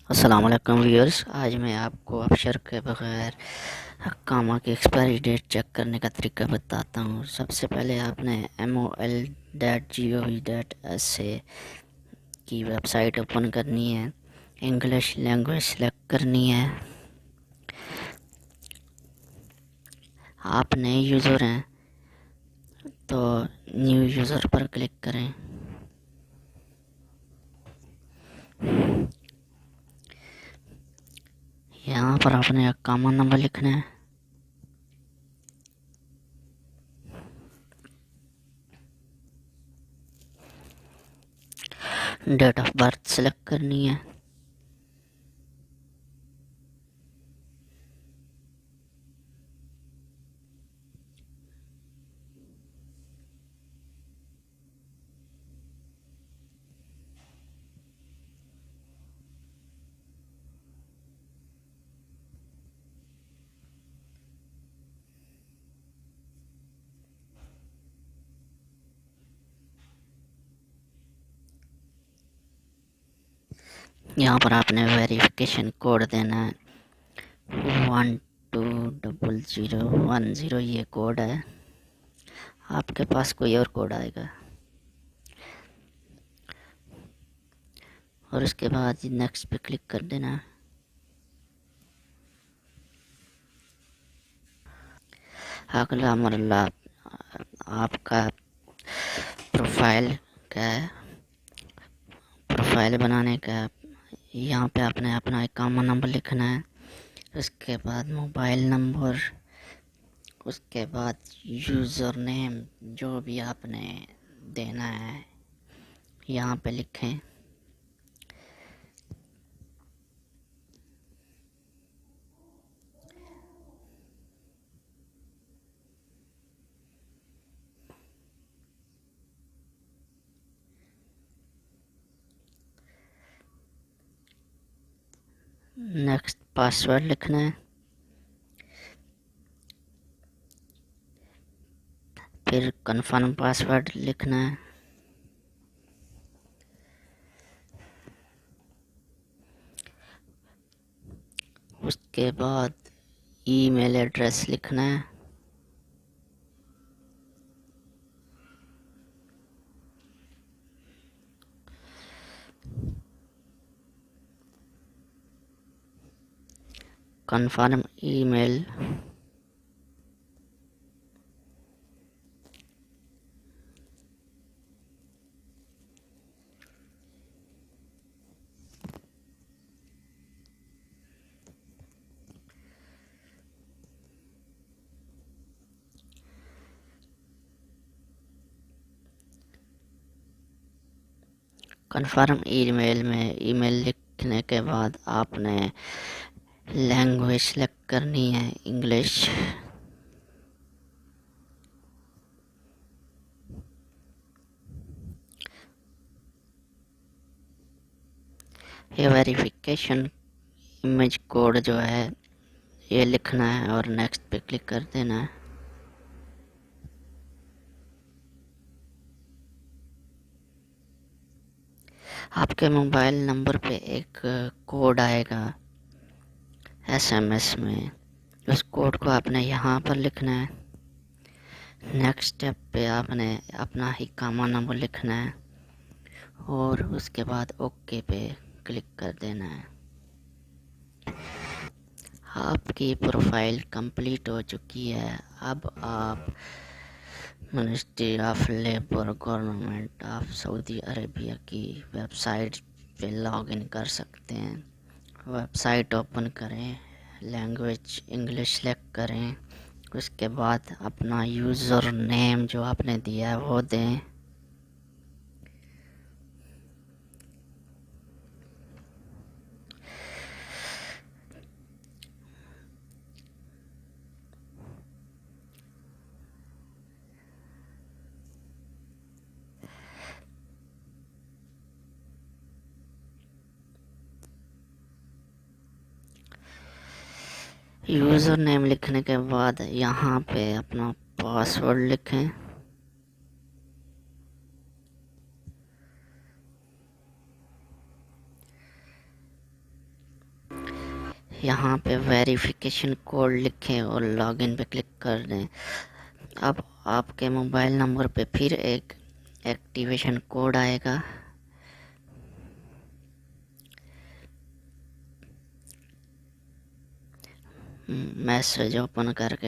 अस्सलाम वालेकुम व्यूअर्स। आज मैं आपको अबशर के बग़ैर इक़ामा की एक्सपायरी डेट चेक करने का तरीका बताता हूँ। सबसे पहले आपने MOL.gov.sa की वेबसाइट ओपन करनी है, इंग्लिश लैंग्वेज सेलेक्ट करनी है। आप नए यूज़र हैं तो न्यू यूज़र पर क्लिक करें। यहाँ पर आपने इक़ामा नंबर लिखना है। डेट ऑफ बर्थ सेलेक्ट करनी है। यहाँ पर आपने वेरिफिकेशन कोड देना है 120010, ये कोड है। आपके पास कोई और कोड आएगा और उसके बाद नेक्स्ट पे क्लिक कर देना है। अगला मरला आपका प्रोफाइल का है। प्रोफाइल बनाने का यहाँ पे आपने अपना इक़ामा नंबर लिखना है, उसके बाद मोबाइल नंबर, उसके बाद यूज़र नेम जो भी आपने देना है यहाँ पे लिखें। नेक्स्ट पासवर्ड लिखना है, फिर कन्फर्म पासवर्ड लिखना है। उसके बाद ईमेल एड्रेस लिखना है। Confirm email. कन्फर्म ईमेल में ईमेल लिखने के बाद आपने लैंग्वेज सेलेक्ट करनी है, इंग्लिश। ये वेरिफिकेशन इमेज कोड जो है ये लिखना है और नेक्स्ट पे क्लिक कर देना है। आपके मोबाइल नंबर पे एक कोड आएगा SMS में, उस कोड को आपने यहाँ पर लिखना है। नेक्स्ट स्टेप पे आपने अपना इक़ामा नंबर लिखना है और उसके बाद ओके पे क्लिक कर देना है। आपकी प्रोफाइल कंप्लीट हो चुकी है। अब आप ministry of labour government of Saudi Arabia की वेबसाइट पे लॉगिन कर सकते हैं। वेबसाइट ओपन करें, लैंग्वेज इंग्लिश सेलेक्ट करें, उसके बाद अपना यूज़र नेम जो आपने दिया है वो दें। यूज़र नेम लिखने के बाद यहाँ पे अपना पासवर्ड लिखें। यहाँ पे वेरिफिकेशन कोड लिखें और लॉगिन पे क्लिक कर दें। अब आपके मोबाइल नंबर पे फिर एक एक्टिवेशन कोड आएगा। मैसेज ओपन करके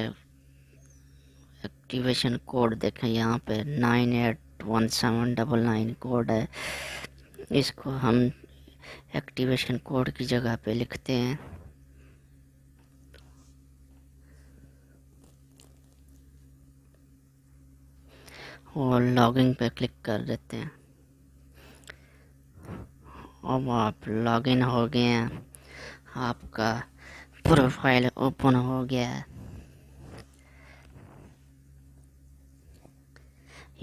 एक्टिवेशन कोड देखें, यहाँ पे 981799 कोड है। इसको हम एक्टिवेशन कोड की जगह पे लिखते हैं और लॉगिन पे क्लिक कर देते हैं। अब आप लॉगिन हो गए हैं, आपका प्रोफाइल ओपन हो गया है।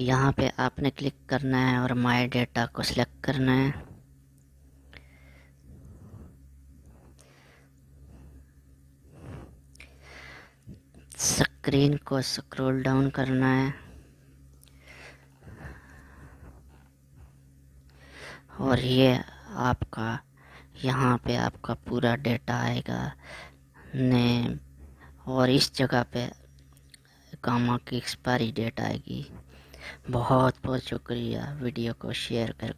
यहाँ पे आपने क्लिक करना है और माय डेटा को सिलेक्ट करना है। स्क्रीन को स्क्रॉल डाउन करना है और ये आपका यहाँ पे आपका पूरा डेटा आएगा, नेम, और इस जगह पे इकामा की एक्सपायरी डेट आएगी। बहुत बहुत शुक्रिया वीडियो को शेयर कर